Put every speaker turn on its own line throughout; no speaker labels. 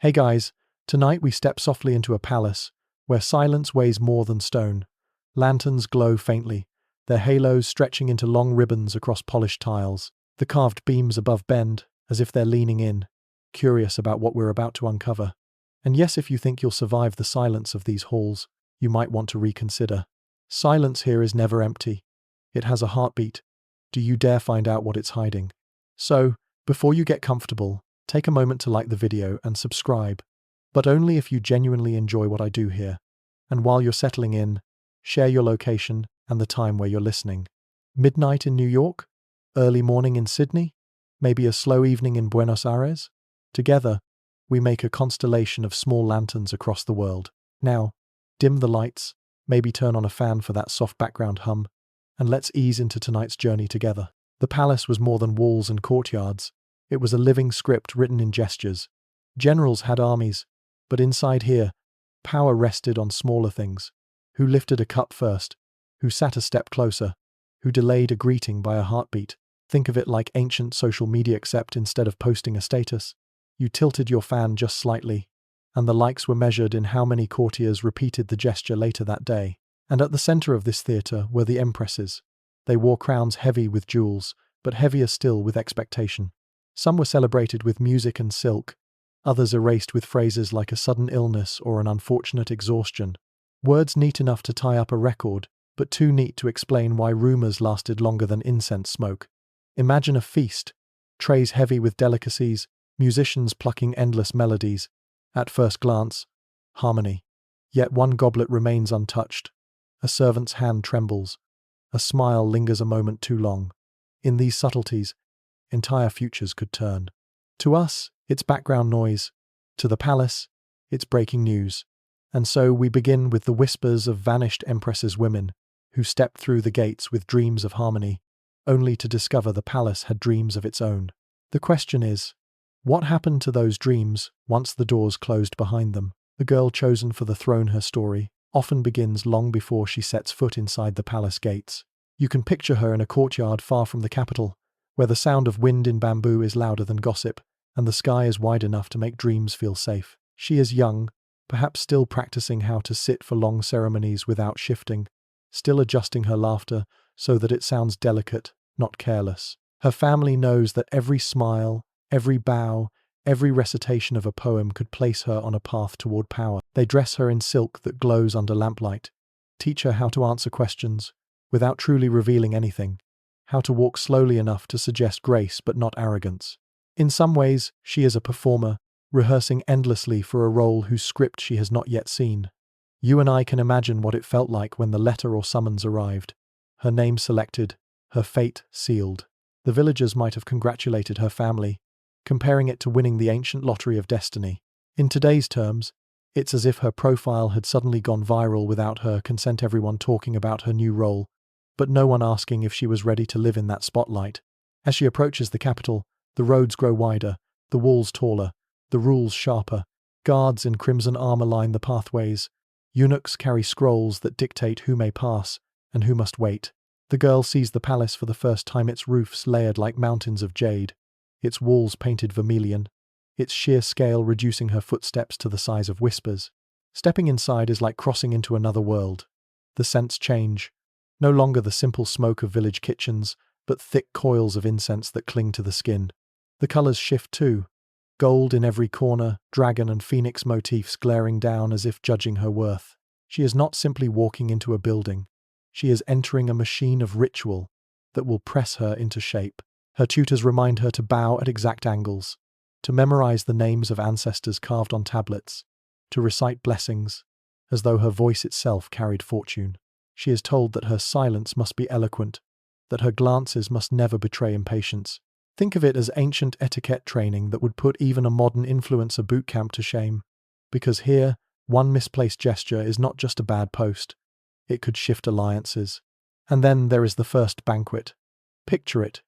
Hey guys, tonight we step softly into a palace where silence weighs more than stone. Lanterns glow faintly, their halos stretching into long ribbons across polished tiles. The carved beams above bend, as if they're leaning in, curious about what we're about to uncover. And yes, if you think you'll survive the silence of these halls, you might want to reconsider. Silence here is never empty. It has a heartbeat. Do you dare find out what it's hiding? So, before you get comfortable, take a moment to like the video and subscribe, but only if you genuinely enjoy what I do here. And while you're settling in, share your location and the time where you're listening. Midnight in New York? Early morning in Sydney? Maybe a slow evening in Buenos Aires? Together, we make a constellation of small lanterns across the world. Now, dim the lights, maybe turn on a fan for that soft background hum, and let's ease into tonight's journey together. The palace was more than walls and courtyards. It was a living script written in gestures. Generals had armies, but inside here, power rested on smaller things. Who lifted a cup first? Who sat a step closer? Who delayed a greeting by a heartbeat? Think of it like ancient social media, except instead of posting a status, you tilted your fan just slightly, and the likes were measured in how many courtiers repeated the gesture later that day. And at the center of this theater were the Empresses. They wore crowns heavy with jewels, but heavier still with expectation. Some were celebrated with music and silk, others erased with phrases like a sudden illness or an unfortunate exhaustion. Words neat enough to tie up a record, but too neat to explain why rumors lasted longer than incense smoke. Imagine a feast, trays heavy with delicacies, musicians plucking endless melodies. At first glance, harmony. Yet one goblet remains untouched. A servant's hand trembles. A smile lingers a moment too long. In these subtleties, entire futures could turn. To us, it's background noise. To the palace, it's breaking news. And so we begin with the whispers of vanished Empresses women who stepped through the gates with dreams of harmony, only to discover the palace had dreams of its own. The question is, what happened to those dreams once the doors closed behind them? The girl chosen for the throne, her story, often begins long before she sets foot inside the palace gates. You can picture her in a courtyard far from the capital, where the sound of wind in bamboo is louder than gossip, and the sky is wide enough to make dreams feel safe. She is young, perhaps still practicing how to sit for long ceremonies without shifting, still adjusting her laughter so that it sounds delicate, not careless. Her family knows that every smile, every bow, every recitation of a poem could place her on a path toward power. They dress her in silk that glows under lamplight, teach her how to answer questions without truly revealing anything, how to walk slowly enough to suggest grace but not arrogance. In some ways, she is a performer, rehearsing endlessly for a role whose script she has not yet seen. You and I can imagine what it felt like when the letter or summons arrived. Her name selected, her fate sealed. The villagers might have congratulated her family, comparing it to winning the ancient lottery of destiny. In today's terms, it's as if her profile had suddenly gone viral without her consent, everyone talking about her new role, but no one asking if she was ready to live in that spotlight. As she approaches the capital, the roads grow wider, the walls taller, the rules sharper. Guards in crimson armor line the pathways. Eunuchs carry scrolls that dictate who may pass and who must wait. The girl sees the palace for the first time, its roofs layered like mountains of jade, its walls painted vermilion, its sheer scale reducing her footsteps to the size of whispers. Stepping inside is like crossing into another world. The scents change. No longer the simple smoke of village kitchens, but thick coils of incense that cling to the skin. The colors shift too. Gold in every corner, dragon and phoenix motifs glaring down as if judging her worth. She is not simply walking into a building. She is entering a machine of ritual that will press her into shape. Her tutors remind her to bow at exact angles, to memorize the names of ancestors carved on tablets, to recite blessings, as though her voice itself carried fortune. She is told that her silence must be eloquent, that her glances must never betray impatience. Think of it as ancient etiquette training that would put even a modern influencer bootcamp to shame. Because here, one misplaced gesture is not just a bad post. It could shift alliances. And then there is the first banquet. Picture it.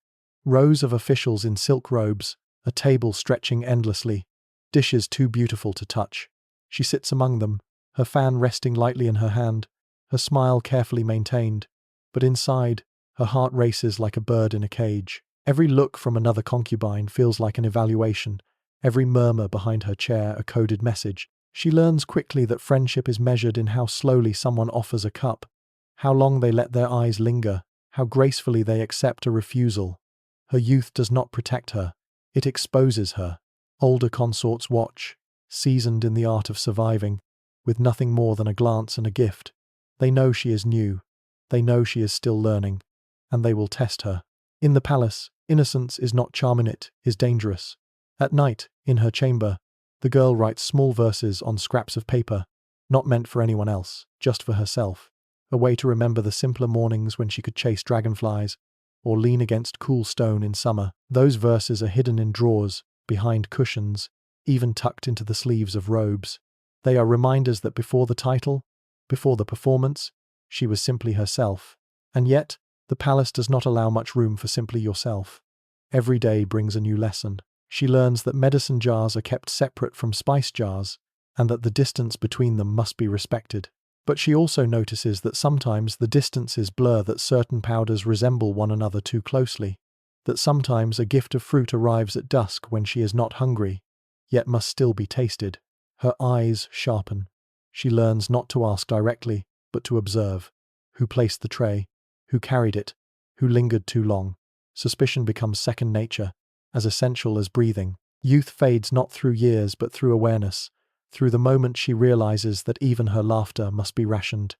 Rows of officials in silk robes, a table stretching endlessly, dishes too beautiful to touch. She sits among them, her fan resting lightly in her hand, her smile carefully maintained, but inside, her heart races like a bird in a cage. Every look from another concubine feels like an evaluation, every murmur behind her chair a coded message. She learns quickly that friendship is measured in how slowly someone offers a cup, how long they let their eyes linger, how gracefully they accept a refusal. Her youth does not protect her, it exposes her. Older consorts watch, seasoned in the art of surviving, with nothing more than a glance and a gift. They know she is new, they know she is still learning, and they will test her. In the palace, innocence is not charming, it is dangerous. At night, in her chamber, the girl writes small verses on scraps of paper, not meant for anyone else, just for herself. A way to remember the simpler mornings when she could chase dragonflies, or lean against cool stone in summer. Those verses are hidden in drawers, behind cushions, even tucked into the sleeves of robes. They are reminders that before the title, before the performance, she was simply herself. And yet, the palace does not allow much room for simply yourself. Every day brings a new lesson. She learns that medicine jars are kept separate from spice jars, and that the distance between them must be respected. But she also notices that sometimes the distances blur, that certain powders resemble one another too closely, that sometimes a gift of fruit arrives at dusk when she is not hungry, yet must still be tasted. Her eyes sharpen. She learns not to ask directly, but to observe. Who placed the tray? Who carried it? Who lingered too long? Suspicion becomes second nature, as essential as breathing. Youth fades not through years but through awareness, through the moment she realizes that even her laughter must be rationed.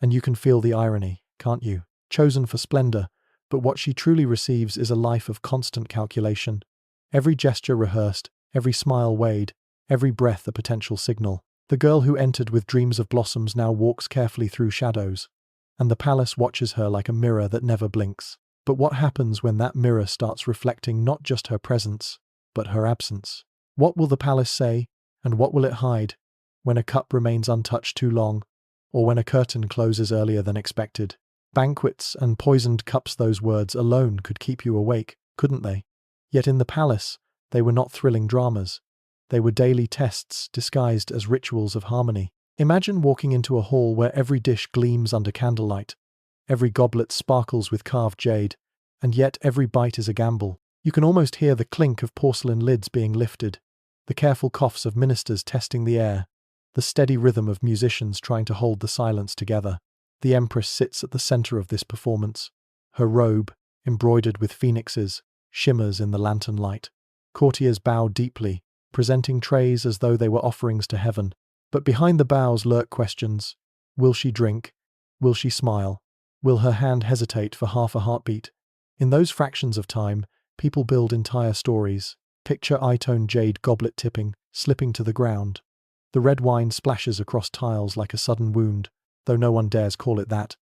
And you can feel the irony, can't you? Chosen for splendor, but what she truly receives is a life of constant calculation. Every gesture rehearsed, every smile weighed, every breath a potential signal. The girl who entered with dreams of blossoms now walks carefully through shadows, and the palace watches her like a mirror that never blinks. But what happens when that mirror starts reflecting not just her presence, but her absence? What will the palace say, and what will it hide, when a cup remains untouched too long, or when a curtain closes earlier than expected? Banquets and poisoned cups, those words alone could keep you awake, couldn't they? Yet in the palace, they were not thrilling dramas. They were daily tests disguised as rituals of harmony. Imagine walking into a hall where every dish gleams under candlelight, every goblet sparkles with carved jade, and yet every bite is a gamble. You can almost hear the clink of porcelain lids being lifted, the careful coughs of ministers testing the air, the steady rhythm of musicians trying to hold the silence together. The Empress sits at the center of this performance. Her robe, embroidered with phoenixes, shimmers in the lantern light. Courtiers bow deeply, presenting trays as though they were offerings to heaven. But behind the bows lurk questions. Will she drink? Will she smile? Will her hand hesitate for half a heartbeat? In those fractions of time, people build entire stories. Picture Itone jade goblet tipping, slipping to the ground. The red wine splashes across tiles like a sudden wound, though no one dares call it that.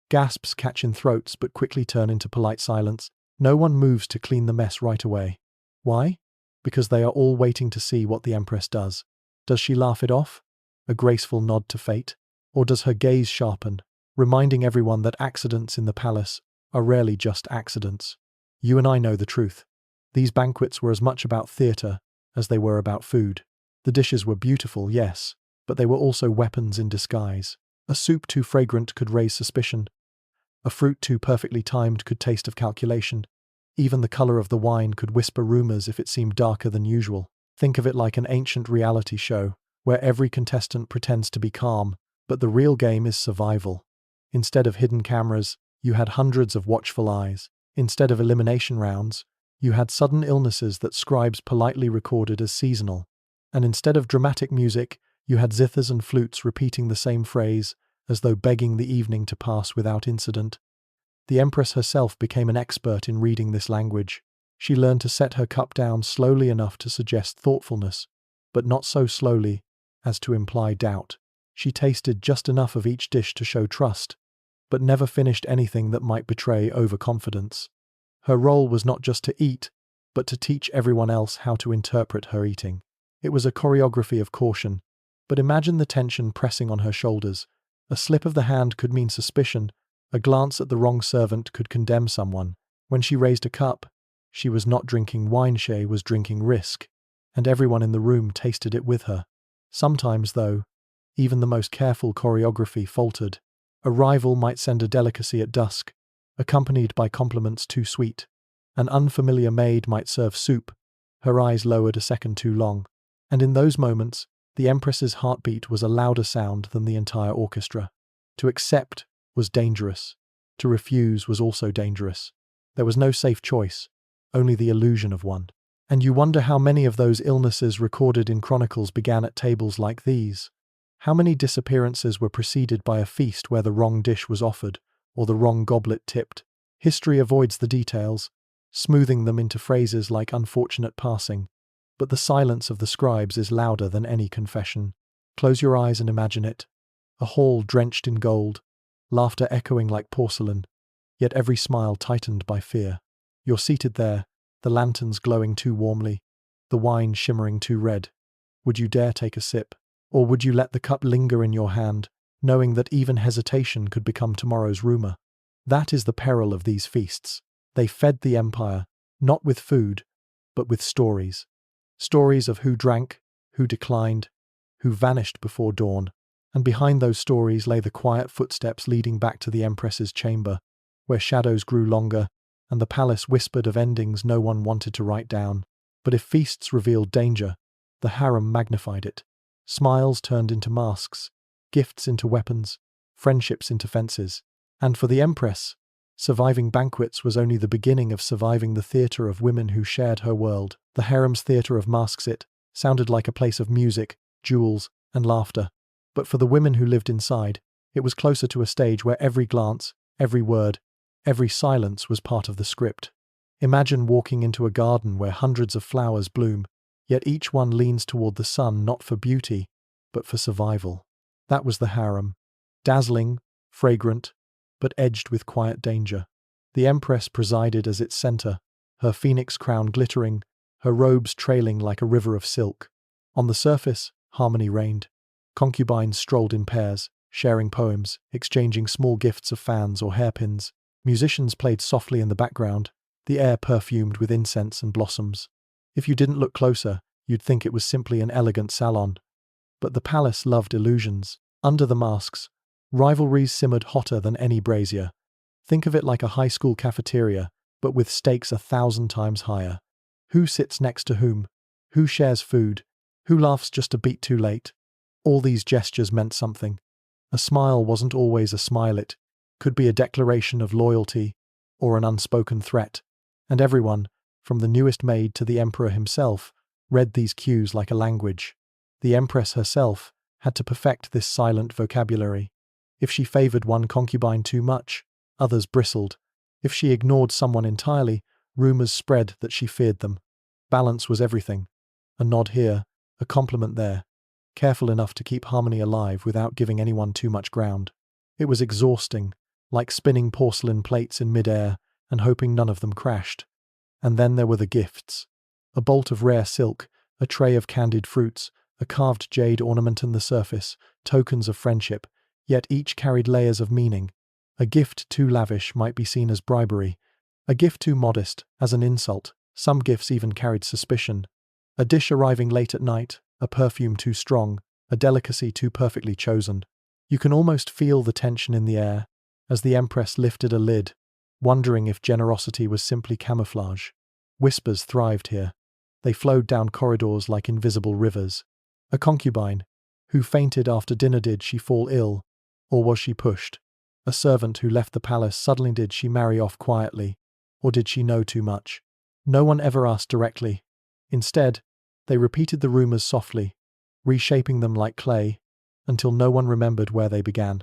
Gasps catch in throats but quickly turn into polite silence. No one moves to clean the mess right away. Why? Because they are all waiting to see what the Empress does. Does she laugh it off? A graceful nod to fate? Or does her gaze sharpen, reminding everyone that accidents in the palace are rarely just accidents? You and I know the truth. These banquets were as much about theatre as they were about food. The dishes were beautiful, yes, but they were also weapons in disguise. A soup too fragrant could raise suspicion. A fruit too perfectly timed could taste of calculation. Even the color of the wine could whisper rumors if it seemed darker than usual. Think of it like an ancient reality show, where every contestant pretends to be calm, but the real game is survival. Instead of hidden cameras, you had hundreds of watchful eyes. Instead of elimination rounds, you had sudden illnesses that scribes politely recorded as seasonal. And instead of dramatic music, you had zithers and flutes repeating the same phrase, as though begging the evening to pass without incident. The Empress herself became an expert in reading this language. She learned to set her cup down slowly enough to suggest thoughtfulness, but not so slowly as to imply doubt. She tasted just enough of each dish to show trust, but never finished anything that might betray overconfidence. Her role was not just to eat, but to teach everyone else how to interpret her eating. It was a choreography of caution, but imagine the tension pressing on her shoulders. A slip of the hand could mean suspicion, a glance at the wrong servant could condemn someone. When she raised a cup, she was not drinking wine, she was drinking risk, and everyone in the room tasted it with her. Sometimes, though, even the most careful choreography faltered. A rival might send a delicacy at dusk, accompanied by compliments too sweet. An unfamiliar maid might serve soup, her eyes lowered a second too long. And in those moments, the Empress's heartbeat was a louder sound than the entire orchestra. To accept was dangerous. To refuse was also dangerous. There was no safe choice, only the illusion of one. And you wonder how many of those illnesses recorded in chronicles began at tables like these. How many disappearances were preceded by a feast where the wrong dish was offered, or the wrong goblet tipped. History avoids the details, smoothing them into phrases like unfortunate passing. But the silence of the scribes is louder than any confession. Close your eyes and imagine it. A hall drenched in gold, laughter echoing like porcelain, yet every smile tightened by fear. You're seated there, the lanterns glowing too warmly, the wine shimmering too red. Would you dare take a sip? Or would you let the cup linger in your hand, knowing that even hesitation could become tomorrow's rumor? That is the peril of these feasts. They fed the empire, not with food, but with stories. Stories of who drank, who declined, who vanished before dawn. And behind those stories lay the quiet footsteps leading back to the Empress's chamber, where shadows grew longer, and the palace whispered of endings no one wanted to write down. But if feasts revealed danger, the harem magnified it. Smiles turned into masks, gifts into weapons, friendships into fences. And for the Empress, surviving banquets was only the beginning of surviving the theatre of women who shared her world. The harem's theatre of masks sounded like a place of music, jewels, and laughter. But for the women who lived inside, it was closer to a stage where every glance, every word, every silence was part of the script. Imagine walking into a garden where hundreds of flowers bloom, yet each one leans toward the sun not for beauty, but for survival. That was the harem. Dazzling, fragrant, but edged with quiet danger. The Empress presided as its center, her phoenix crown glittering, her robes trailing like a river of silk. On the surface, harmony reigned. Concubines strolled in pairs, sharing poems, exchanging small gifts of fans or hairpins. Musicians played softly in the background, the air perfumed with incense and blossoms. If you didn't look closer, you'd think it was simply an elegant salon. But the palace loved illusions. Under the masks, rivalries simmered hotter than any brazier. Think of it like a high school cafeteria, but with stakes 1,000 times higher. Who sits next to whom? Who shares food? Who laughs just a beat too late? All these gestures meant something. A smile wasn't always a smile, it could be a declaration of loyalty or an unspoken threat. And everyone, from the newest maid to the emperor himself, read these cues like a language. The Empress herself had to perfect this silent vocabulary. If she favored one concubine too much, others bristled. If she ignored someone entirely, rumors spread that she feared them. Balance was everything. A nod here, a compliment there, careful enough to keep harmony alive without giving anyone too much ground. It was exhausting, like spinning porcelain plates in mid-air and hoping none of them crashed. And then there were the gifts. A bolt of rare silk, a tray of candied fruits, a carved jade ornament on the surface, tokens of friendship, yet each carried layers of meaning. A gift too lavish might be seen as bribery. A gift too modest, as an insult. Some gifts even carried suspicion. A dish arriving late at night, a perfume too strong, a delicacy too perfectly chosen. You can almost feel the tension in the air, as the Empress lifted a lid, wondering if generosity was simply camouflage. Whispers thrived here. They flowed down corridors like invisible rivers. A concubine, who fainted after dinner, did she fall ill, or was she pushed? A servant who left the palace suddenly, did she marry off quietly, or did she know too much? No one ever asked directly. Instead, they repeated the rumors softly, reshaping them like clay, until no one remembered where they began.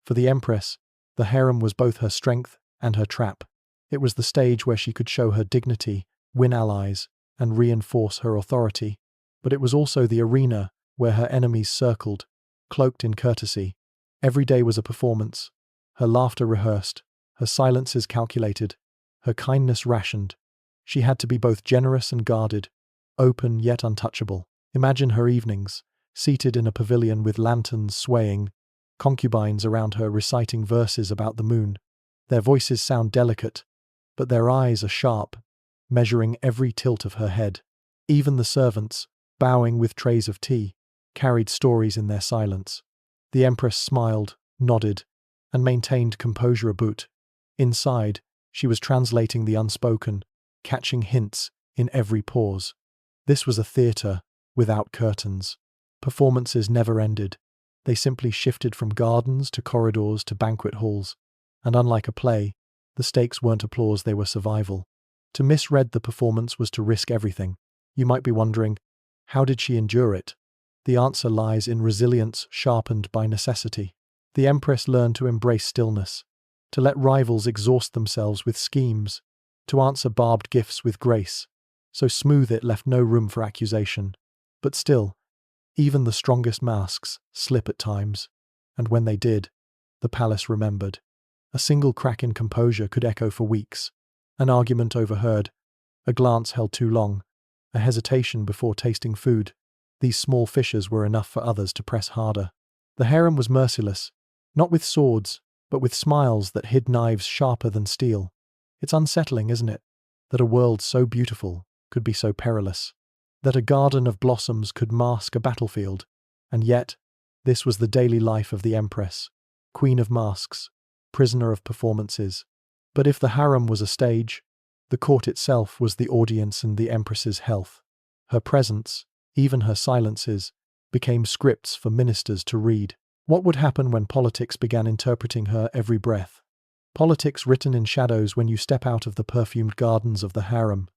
For the Empress, the harem was both her strength and her trap. It was the stage where she could show her dignity, win allies, and reinforce her authority. But it was also the arena where her enemies circled, cloaked in courtesy. Every day was a performance, her laughter rehearsed, her silences calculated, her kindness rationed. She had to be both generous and guarded, open yet untouchable. Imagine her evenings, seated in a pavilion with lanterns swaying, concubines around her reciting verses about the moon. Their voices sound delicate, but their eyes are sharp, measuring every tilt of her head. Even the servants, bowing with trays of tea, carried stories in their silence. The Empress smiled, nodded, and maintained composure about. Inside, she was translating the unspoken, catching hints in every pause. This was a theatre without curtains. Performances never ended. They simply shifted from gardens to corridors to banquet halls. And unlike a play, the stakes weren't applause, they were survival. To misread the performance was to risk everything. You might be wondering, how did she endure it? The answer lies in resilience sharpened by necessity. The Empress learned to embrace stillness, to let rivals exhaust themselves with schemes, to answer barbed gifts with grace. So smooth it left no room for accusation. But still, even the strongest masks slip at times, and when they did, the palace remembered. A single crack in composure could echo for weeks. An argument overheard, a glance held too long, a hesitation before tasting food. These small fissures were enough for others to press harder. The harem was merciless, not with swords, but with smiles that hid knives sharper than steel. It's unsettling, isn't it, that a world so beautiful could be so perilous, that a garden of blossoms could mask a battlefield, and yet, this was the daily life of the Empress, queen of masks, prisoner of performances. But if the harem was a stage, the court itself was the audience and the Empress's health. Her presence, even her silences, became scripts for ministers to read. What would happen when politics began interpreting her every breath? Politics written in shadows. When you step out of the perfumed gardens of the harem,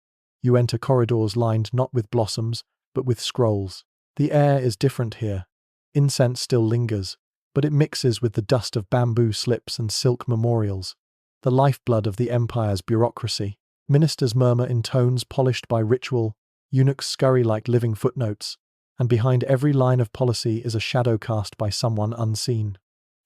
you enter corridors lined not with blossoms, but with scrolls. The air is different here. Incense still lingers, but it mixes with the dust of bamboo slips and silk memorials, the lifeblood of the empire's bureaucracy. Ministers murmur in tones polished by ritual, eunuchs scurry like living footnotes, and behind every line of policy is a shadow cast by someone unseen.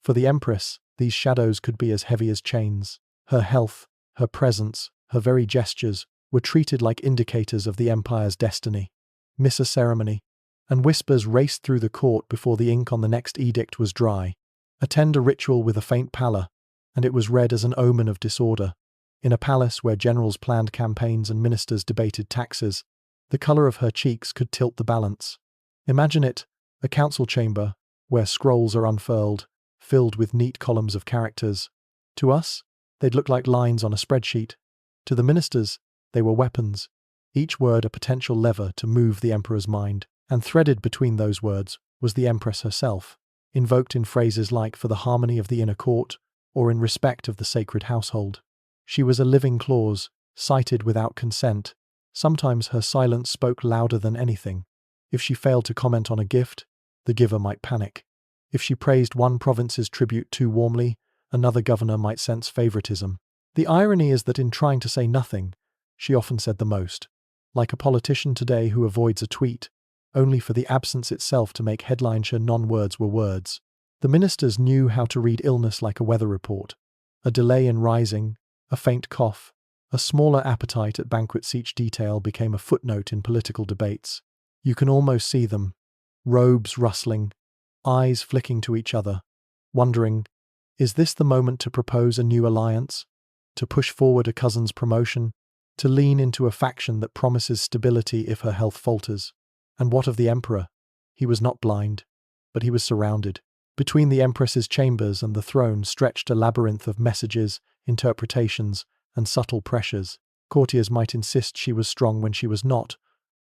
For the Empress, these shadows could be as heavy as chains. Her health, her presence, her very gestures were treated like indicators of the empire's destiny. Miss a ceremony, and whispers raced through the court before the ink on the next edict was dry. Attend a ritual with a faint pallor, and it was read as an omen of disorder. In a palace where generals planned campaigns and ministers debated taxes, the color of her cheeks could tilt the balance. Imagine it, a council chamber, where scrolls are unfurled, filled with neat columns of characters. To us, they'd look like lines on a spreadsheet. To the ministers, they were weapons, each word a potential lever to move the emperor's mind. And threaded between those words was the Empress herself, invoked in phrases like "for the harmony of the inner court" or "in respect of the sacred household." She was a living clause, cited without consent. Sometimes her silence spoke louder than anything. If she failed to comment on a gift, the giver might panic. If she praised one province's tribute too warmly, another governor might sense favoritism. The irony is that in trying to say nothing, she often said the most. Like a politician today who avoids a tweet, only for the absence itself to make headlines sure non-words were words. The ministers knew how to read illness like a weather report. A delay in rising, a faint cough, a smaller appetite at banquets. Each detail became a footnote in political debates. You can almost see them, robes rustling, eyes flicking to each other, wondering, is this the moment to propose a new alliance? To push forward a cousin's promotion? To lean into a faction that promises stability if her health falters? And what of the emperor? He was not blind, but he was surrounded. Between the Empress's chambers and the throne stretched a labyrinth of messages, interpretations, and subtle pressures. Courtiers might insist she was strong when she was not,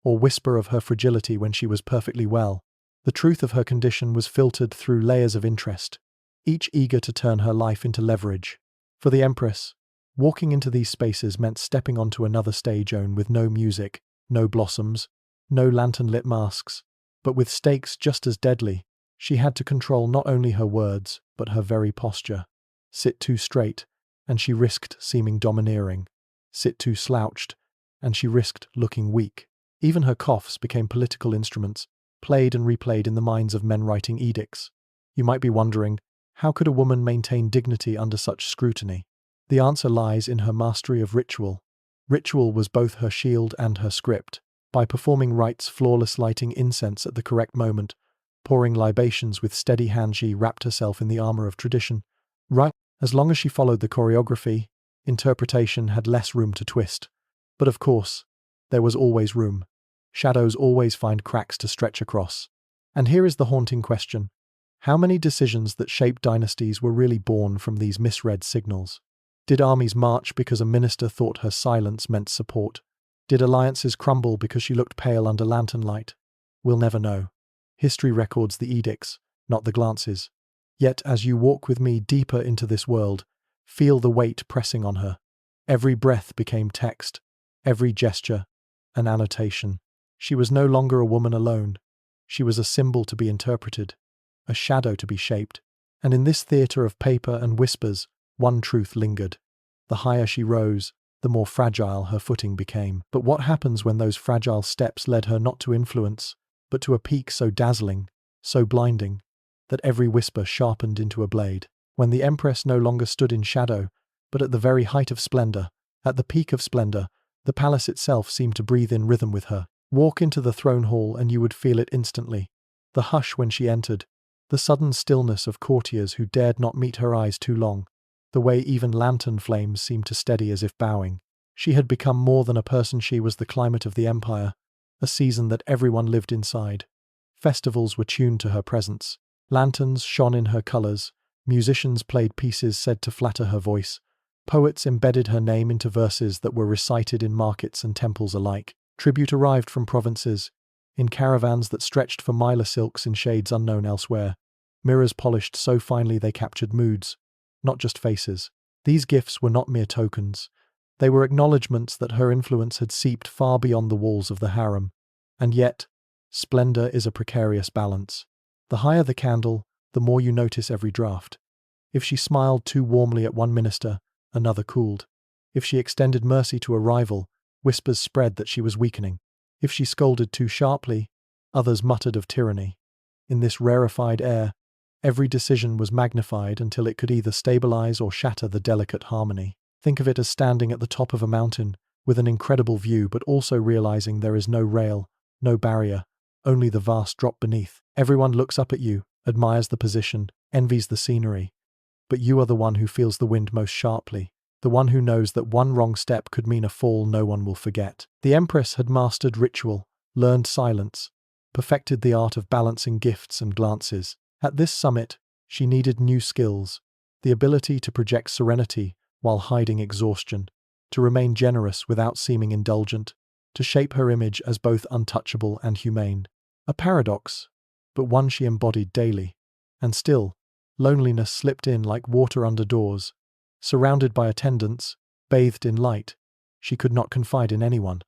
or whisper of her fragility when she was perfectly well. The truth of her condition was filtered through layers of interest, each eager to turn her life into leverage. For the Empress, walking into these spaces meant stepping onto another stage with no music, no blossoms, no lantern-lit masks, but with stakes just as deadly. She had to control not only her words, but her very posture. Sit too straight, and she risked seeming domineering. Sit too slouched, and she risked looking weak. Even her coughs became political instruments, played and replayed in the minds of men writing edicts. You might be wondering, how could a woman maintain dignity under such scrutiny? The answer lies in her mastery of ritual. Ritual was both her shield and her script. By performing rites flawless, lighting incense at the correct moment, pouring libations with steady hand, she wrapped herself in the armor of tradition. Right, as long as she followed the choreography, interpretation had less room to twist. But of course, there was always room. Shadows always find cracks to stretch across. And here is the haunting question. How many decisions that shaped dynasties were really born from these misread signals? Did armies march because a minister thought her silence meant support? Did alliances crumble because she looked pale under lantern light? We'll never know. History records the edicts, not the glances. Yet as you walk with me deeper into this world, feel the weight pressing on her. Every breath became text, every gesture an annotation. She was no longer a woman alone. She was a symbol to be interpreted, a shadow to be shaped. And in this theatre of paper and whispers, one truth lingered. The higher she rose, the more fragile her footing became. But what happens when those fragile steps led her not to influence, but to a peak so dazzling, so blinding, that every whisper sharpened into a blade? When the Empress no longer stood in shadow, but at the very height of splendor, at the peak of splendor, the palace itself seemed to breathe in rhythm with her. Walk into the throne hall and you would feel it instantly. The hush when she entered, the sudden stillness of courtiers who dared not meet her eyes too long, the way even lantern flames seemed to steady as if bowing. She had become more than a person. She was the climate of the empire, a season that everyone lived inside. Festivals were tuned to her presence. Lanterns shone in her colors, musicians played pieces said to flatter her voice, poets embedded her name into verses that were recited in markets and temples alike. Tribute arrived from provinces, in caravans that stretched for miler silks in shades unknown elsewhere. Mirrors polished so finely they captured moods, not just faces. These gifts were not mere tokens. They were acknowledgments that her influence had seeped far beyond the walls of the harem. And yet, splendor is a precarious balance. The higher the candle, the more you notice every draught. If she smiled too warmly at one minister, another cooled. If she extended mercy to a rival, whispers spread that she was weakening. If she scolded too sharply, others muttered of tyranny. In this rarefied air, every decision was magnified until it could either stabilize or shatter the delicate harmony. Think of it as standing at the top of a mountain, with an incredible view, but also realizing there is no rail, no barrier, only the vast drop beneath. Everyone looks up at you, admires the position, envies the scenery. But you are the one who feels the wind most sharply, the one who knows that one wrong step could mean a fall no one will forget. The Empress had mastered ritual, learned silence, perfected the art of balancing gifts and glances. At this summit, she needed new skills, the ability to project serenity while hiding exhaustion, to remain generous without seeming indulgent, to shape her image as both untouchable and humane. A paradox, but one she embodied daily. And still, loneliness slipped in like water under doors. Surrounded by attendants, bathed in light, she could not confide in anyone.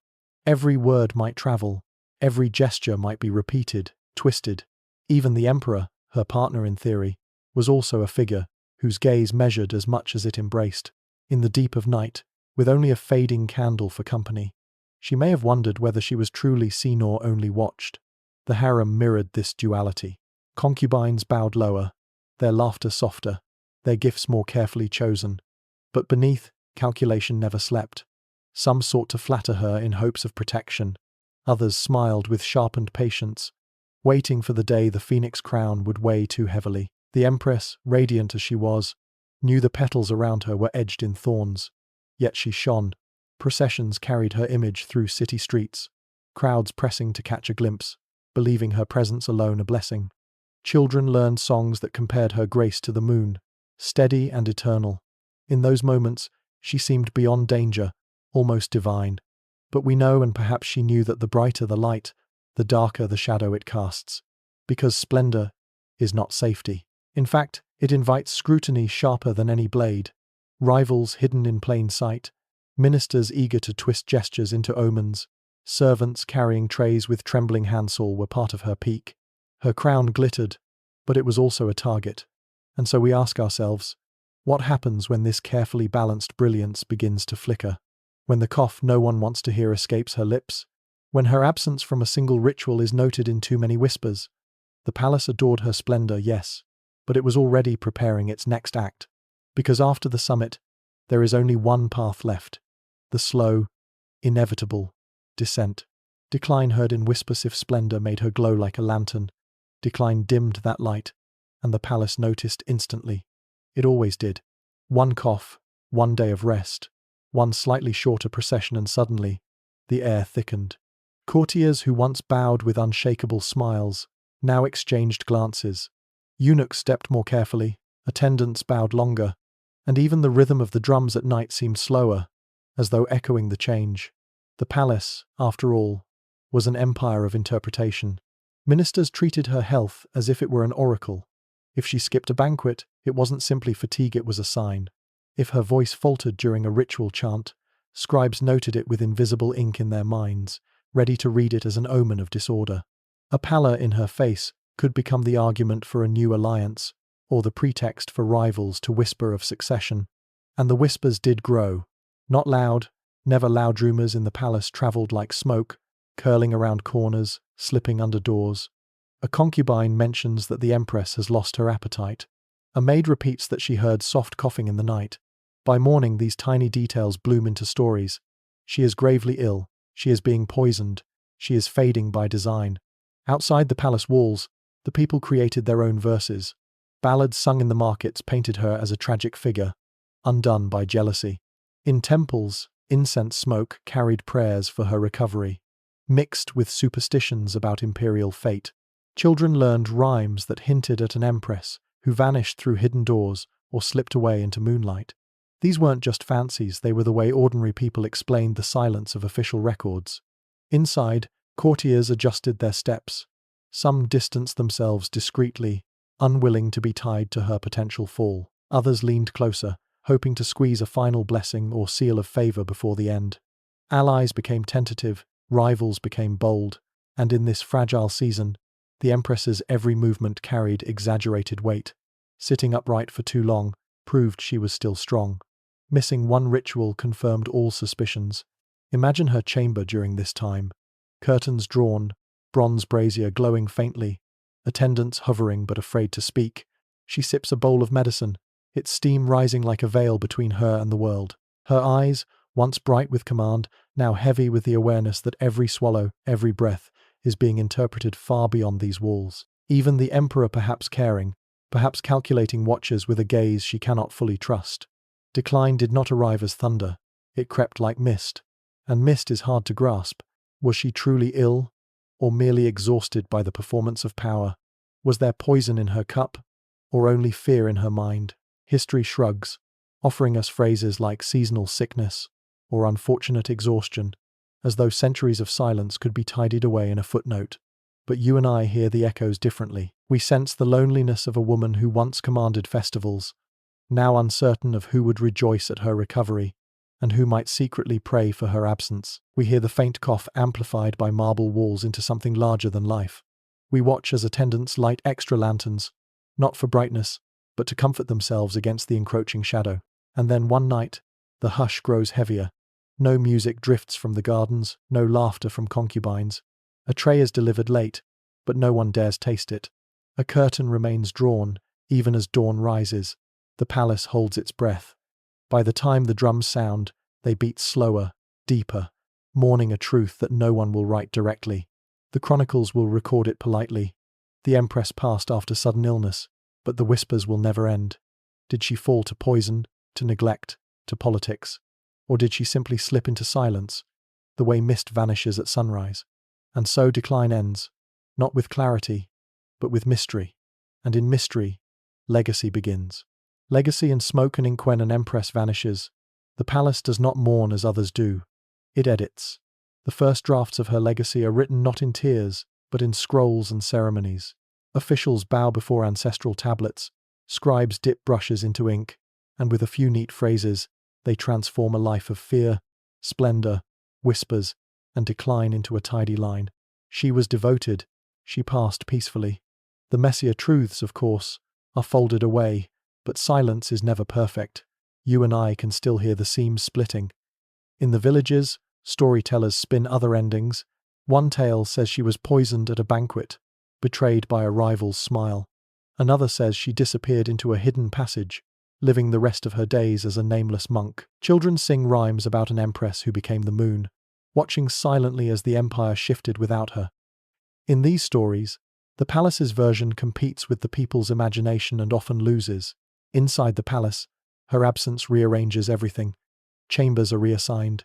Every word might travel, every gesture might be repeated, twisted. Even the emperor, her partner in theory, was also a figure whose gaze measured as much as it embraced. In the deep of night, with only a fading candle for company, she may have wondered whether she was truly seen or only watched. The harem mirrored this duality. Concubines bowed lower, their laughter softer, their gifts more carefully chosen. But beneath, calculation never slept. Some sought to flatter her in hopes of protection. Others smiled with sharpened patience, waiting for the day the phoenix crown would weigh too heavily. The Empress, radiant as she was, knew the petals around her were edged in thorns. Yet she shone. Processions carried her image through city streets, crowds pressing to catch a glimpse, believing her presence alone a blessing. Children learned songs that compared her grace to the moon, steady and eternal. In those moments, she seemed beyond danger, almost divine. But we know, and perhaps she knew, that the brighter the light, the darker the shadow it casts. Because splendor is not safety. In fact, it invites scrutiny sharper than any blade. Rivals hidden in plain sight, ministers eager to twist gestures into omens, servants carrying trays with trembling handsaw were part of her peak. Her crown glittered, but it was also a target. And so we ask ourselves, what happens when this carefully balanced brilliance begins to flicker? When the cough no one wants to hear escapes her lips? When her absence from a single ritual is noted in too many whispers? The palace adored her splendor, yes, but it was already preparing its next act. Because after the summit, there is only one path left. The slow, inevitable descent. Decline heard in whispers if splendor made her glow like a lantern. Decline dimmed that light, and the palace noticed instantly. It always did. One cough, one day of rest, one slightly shorter procession, and suddenly, the air thickened. Courtiers who once bowed with unshakable smiles now exchanged glances. Eunuchs stepped more carefully, attendants bowed longer, and even the rhythm of the drums at night seemed slower, as though echoing the change. The palace, after all, was an empire of interpretation. Ministers treated her health as if it were an oracle. If she skipped a banquet, it wasn't simply fatigue, it was a sign. If her voice faltered during a ritual chant, scribes noted it with invisible ink in their minds, ready to read it as an omen of disorder. A pallor in her face could become the argument for a new alliance, or the pretext for rivals to whisper of succession. And the whispers did grow. Not loud, never loud. Rumors in the palace travelled like smoke, curling around corners, slipping under doors. A concubine mentions that the Empress has lost her appetite. A maid repeats that she heard soft coughing in the night. By morning, these tiny details bloom into stories. She is gravely ill. She is being poisoned. She is fading by design. Outside the palace walls, the people created their own verses. Ballads sung in the markets painted her as a tragic figure, undone by jealousy. In temples, incense smoke carried prayers for her recovery, mixed with superstitions about imperial fate. Children learned rhymes that hinted at an empress who vanished through hidden doors or slipped away into moonlight. These weren't just fancies, they were the way ordinary people explained the silence of official records. Inside, courtiers adjusted their steps. Some distanced themselves discreetly, unwilling to be tied to her potential fall. Others leaned closer, hoping to squeeze a final blessing or seal of favor before the end. Allies became tentative, rivals became bold, and in this fragile season, the Empress's every movement carried exaggerated weight. Sitting upright for too long proved she was still strong. Missing one ritual confirmed all suspicions. Imagine her chamber during this time. Curtains drawn, bronze brazier glowing faintly, attendants hovering but afraid to speak. She sips a bowl of medicine, its steam rising like a veil between her and the world. Her eyes, once bright with command, now heavy with the awareness that every swallow, every breath, is being interpreted far beyond these walls. Even the emperor perhaps caring, perhaps calculating, watches with a gaze she cannot fully trust. Decline did not arrive as thunder. It crept like mist. And mist is hard to grasp. Was she truly ill, or merely exhausted by the performance of power? Was there poison in her cup, or only fear in her mind? History shrugs, offering us phrases like seasonal sickness or unfortunate exhaustion, as though centuries of silence could be tidied away in a footnote. But you and I hear the echoes differently. We sense the loneliness of a woman who once commanded festivals, now uncertain of who would rejoice at her recovery, and who might secretly pray for her absence. We hear the faint cough amplified by marble walls into something larger than life. We watch as attendants light extra lanterns, not for brightness, but to comfort themselves against the encroaching shadow. And then one night, the hush grows heavier. No music drifts from the gardens, no laughter from concubines. A tray is delivered late, but no one dares taste it. A curtain remains drawn, even as dawn rises. The palace holds its breath. By the time the drums sound, they beat slower, deeper, mourning a truth that no one will write directly. The chronicles will record it politely. The Empress passed after sudden illness, but the whispers will never end. Did she fall to poison, to neglect, to politics? Or did she simply slip into silence, the way mist vanishes at sunrise? And so decline ends, not with clarity, but with mystery. And in mystery, legacy begins. Legacy in smoke and ink. When an empress vanishes, the palace does not mourn as others do. It edits. The first drafts of her legacy are written not in tears, but in scrolls and ceremonies. Officials bow before ancestral tablets, scribes dip brushes into ink, and with a few neat phrases, they transform a life of fear, splendor, whispers, and decline into a tidy line. She was devoted. She passed peacefully. The messier truths, of course, are folded away, but silence is never perfect. You and I can still hear the seams splitting. In the villages, storytellers spin other endings. One tale says she was poisoned at a banquet, betrayed by a rival's smile. Another says she disappeared into a hidden passage, living the rest of her days as a nameless monk. Children sing rhymes about an empress who became the moon, watching silently as the empire shifted without her. In these stories, the palace's version competes with the people's imagination and often loses. Inside the palace, her absence rearranges everything. Chambers are reassigned.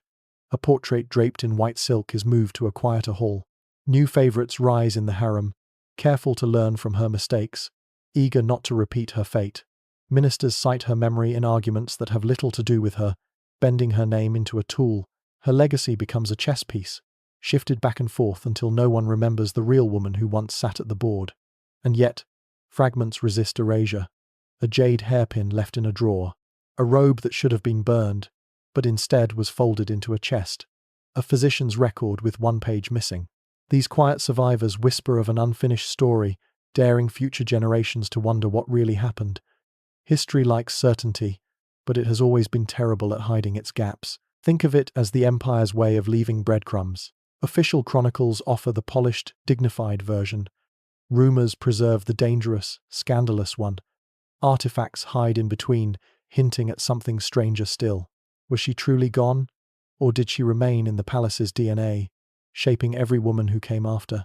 A portrait draped in white silk is moved to a quieter hall. New favorites rise in the harem, careful to learn from her mistakes, eager not to repeat her fate. Ministers cite her memory in arguments that have little to do with her, bending her name into a tool Her legacy becomes a chess piece, shifted back and forth until no one remembers the real woman who once sat at the board. And yet, fragments resist erasure. A jade hairpin left in a drawer, a robe that should have been burned, but instead was folded into a chest, a physician's record with one page missing. These quiet survivors whisper of an unfinished story, daring future generations to wonder what really happened. History likes certainty, but it has always been terrible at hiding its gaps. Think of it as the empire's way of leaving breadcrumbs. Official chronicles offer the polished, dignified version. Rumors preserve the dangerous, scandalous one. Artifacts hide in between, hinting at something stranger still. Was she truly gone? Or did she remain in the palace's DNA, shaping every woman who came after?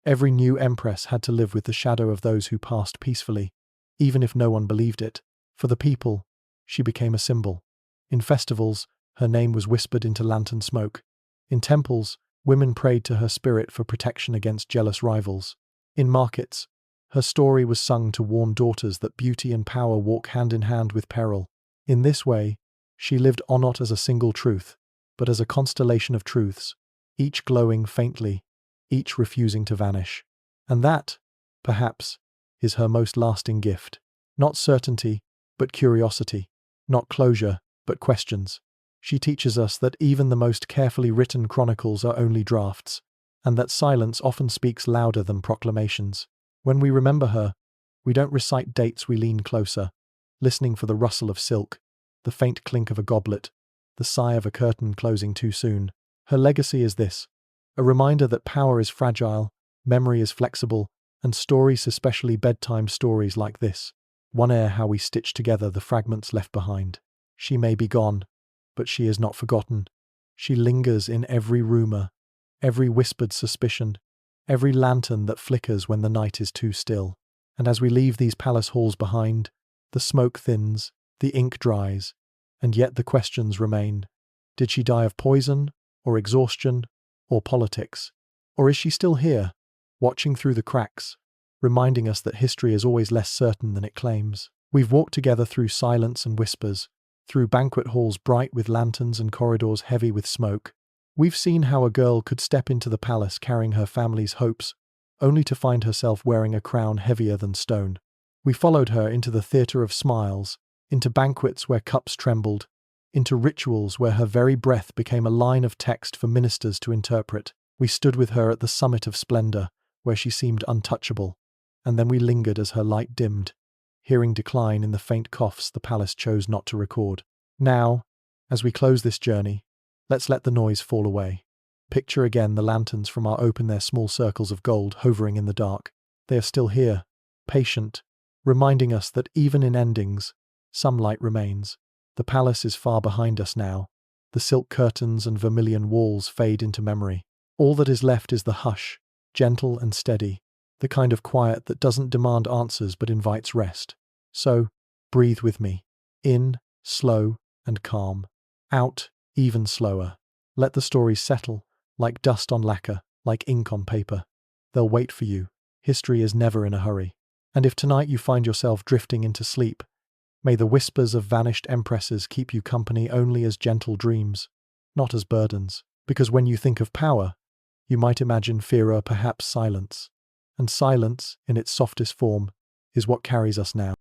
Every new empress had to live with the shadow of those who passed peacefully, even if no one believed it. For the people, she became a symbol. In festivals, her name was whispered into lantern smoke. In temples, women prayed to her spirit for protection against jealous rivals. In markets, her story was sung to warn daughters that beauty and power walk hand in hand with peril. In this way, she lived on not as a single truth, but as a constellation of truths, each glowing faintly, each refusing to vanish. And that, perhaps, is her most lasting gift. Not certainty, but curiosity. Not closure, but questions. She teaches us that even the most carefully written chronicles are only drafts, and that silence often speaks louder than proclamations. When we remember her, we don't recite dates, we lean closer, listening for the rustle of silk, the faint clink of a goblet, the sigh of a curtain closing too soon. Her legacy is this: a reminder that power is fragile, memory is flexible, and stories, especially bedtime stories like this, wonder how we stitch together the fragments left behind. She may be gone, but she is not forgotten. She lingers in every rumor, every whispered suspicion, every lantern that flickers when the night is too still. And as we leave these palace halls behind, the smoke thins, the ink dries, and yet the questions remain. Did she die of poison, or exhaustion, or politics? Or is she still here, watching through the cracks, reminding us that history is always less certain than it claims? We've walked together through silence and whispers, through banquet halls bright with lanterns and corridors heavy with smoke. We've seen how a girl could step into the palace carrying her family's hopes, only to find herself wearing a crown heavier than stone. We followed her into the theatre of smiles, into banquets where cups trembled, into rituals where her very breath became a line of text for ministers to interpret. We stood with her at the summit of splendor, where she seemed untouchable, and then we lingered as her light dimmed, hearing decline in the faint coughs the palace chose not to record. Now, as we close this journey, let's let the noise fall away. Picture again the lanterns from our open their small circles of gold hovering in the dark. They are still here, patient, reminding us that even in endings, some light remains. The palace is far behind us now. The silk curtains and vermilion walls fade into memory. All that is left is the hush, gentle and steady, the kind of quiet that doesn't demand answers but invites rest. So, breathe with me. In, slow and calm. Out, even slower. Let the stories settle, like dust on lacquer, like ink on paper. They'll wait for you. History is never in a hurry. And if tonight you find yourself drifting into sleep, may the whispers of vanished empresses keep you company only as gentle dreams, not as burdens. Because when you think of power, you might imagine fear or perhaps silence. And silence, in its softest form, is what carries us now.